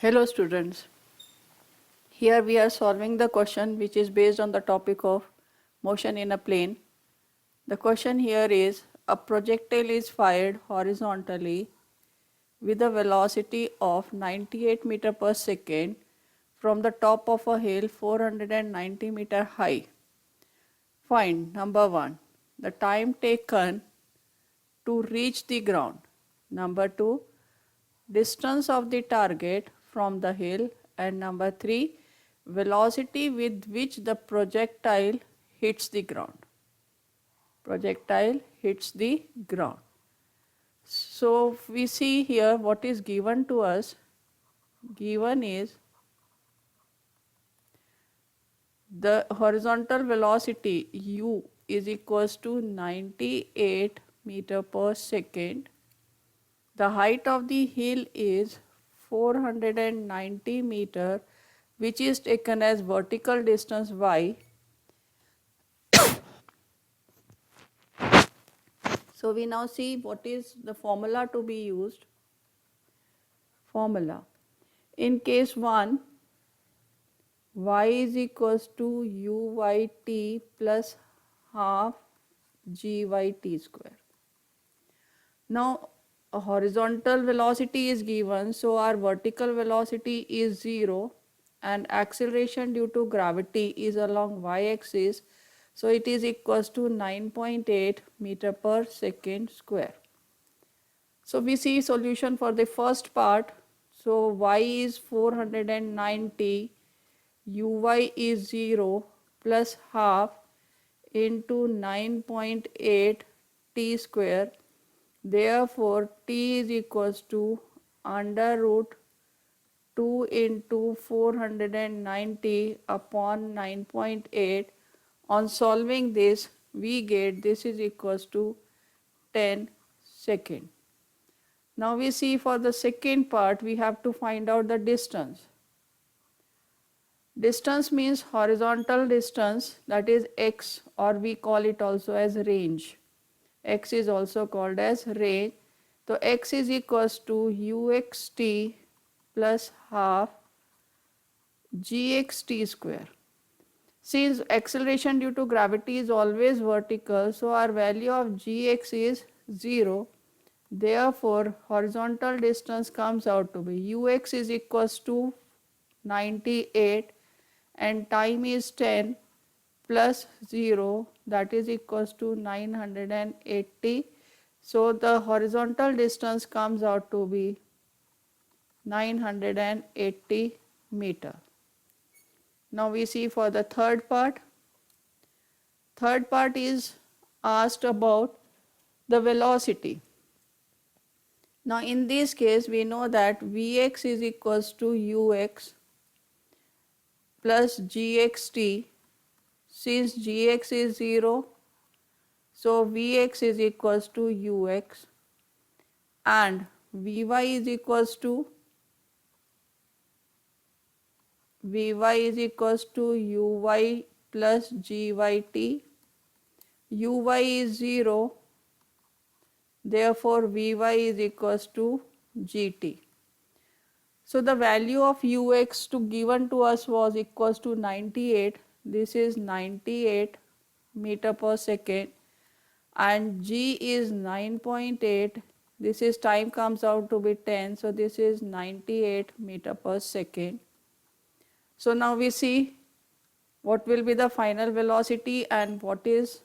Hello students, here we are solving the question which is based on the topic of motion in a plane. The question here is a projectile is fired horizontally with a velocity of 98 meter per second from the top of a hill 490 meter high. Find number 1 the time taken to reach the ground. Number 2 distance of the target from the hill, and number 3 velocity with which the projectile hits the ground. Projectile hits the ground. So we see here what is given to us. Given is the horizontal velocity u is equals to 98 meter per second. The height of the hill is 490 meter, which is taken as vertical distance y. So we now see what is the formula to be used. Formula. In case 1, y is equals to uyt plus half gyt square. Now a horizontal velocity is given, so our vertical velocity is 0 and acceleration due to gravity is along y-axis, so it is equals to 9.8 meter per second square. So we see solution for the first part. So y is 490, uy is 0 plus half into 9.8 t square. Therefore, t is equals to under root 2 into 490 upon 9.8. On solving this, we get this is equals to 10 second. Now we see for the second part, we have to find out the distance. Distance means horizontal distance, that is x, or we call it also as range. X is also called as range. So x is equals to uxt plus half gxt square. Since acceleration due to gravity is always vertical, so our value of gx is 0. Therefore, horizontal distance comes out to be ux is equals to 98 and time is 10 plus 0, that is equals to 980. So the horizontal distance comes out to be 980 meter. Now we see for the third part. Third part is asked about the velocity. Now in this case we know that Vx is equals to ux plus gxt. Since gx is 0, so Vx is equals to ux and Vy is equals to uy plus gyt. Uy is 0, therefore Vy is equals to gt. So the value of ux to given to us was equals to 98. This is 98 meter per second and g is 9.8. This is time comes out to be 10, so this is 98 meter per second. So now we see what will be the final velocity and what is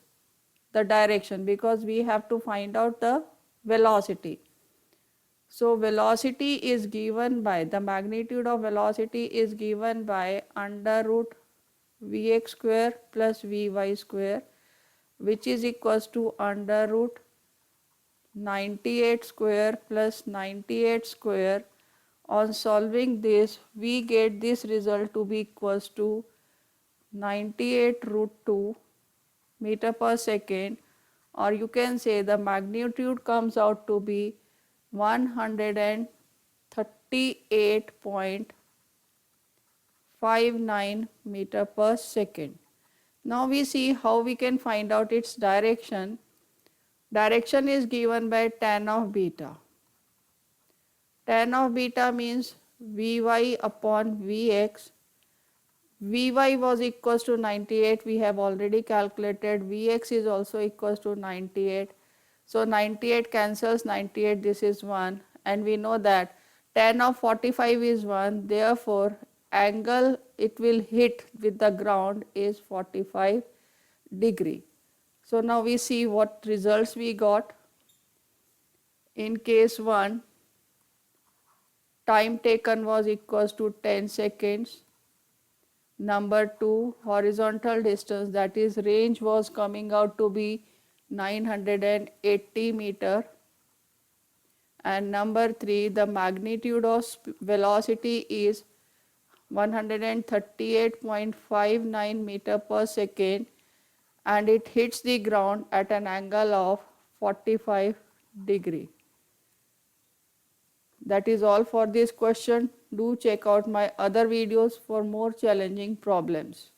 the direction, because we have to find out the velocity. So velocity is given by, the magnitude of velocity is given by under root Vx square plus Vy square, which is equals to under root 98 square plus 98 square. On solving this, we get this result to be equals to 98 root 2 meter per second, or you can say the magnitude comes out to be 138.59 meter per second. Now we see how we can find out its direction. Direction is given by tan of beta. Tan of beta means Vy upon Vx. Vy was equals to 98, we have already calculated. Vx is also equals to 98. So 98 cancels 98, this is 1, and we know that tan of 45 is 1, therefore angle it will hit with the ground is 45 degree. So now we see what results we got. In case 1, time taken was equals to 10 seconds. Number 2, horizontal distance, that is range, was coming out to be 980 meter. And number 3, the magnitude of velocity is 138.59 meter per second, and it hits the ground at an angle of 45 degree. That is all for this question. Do check out my other videos for more challenging problems.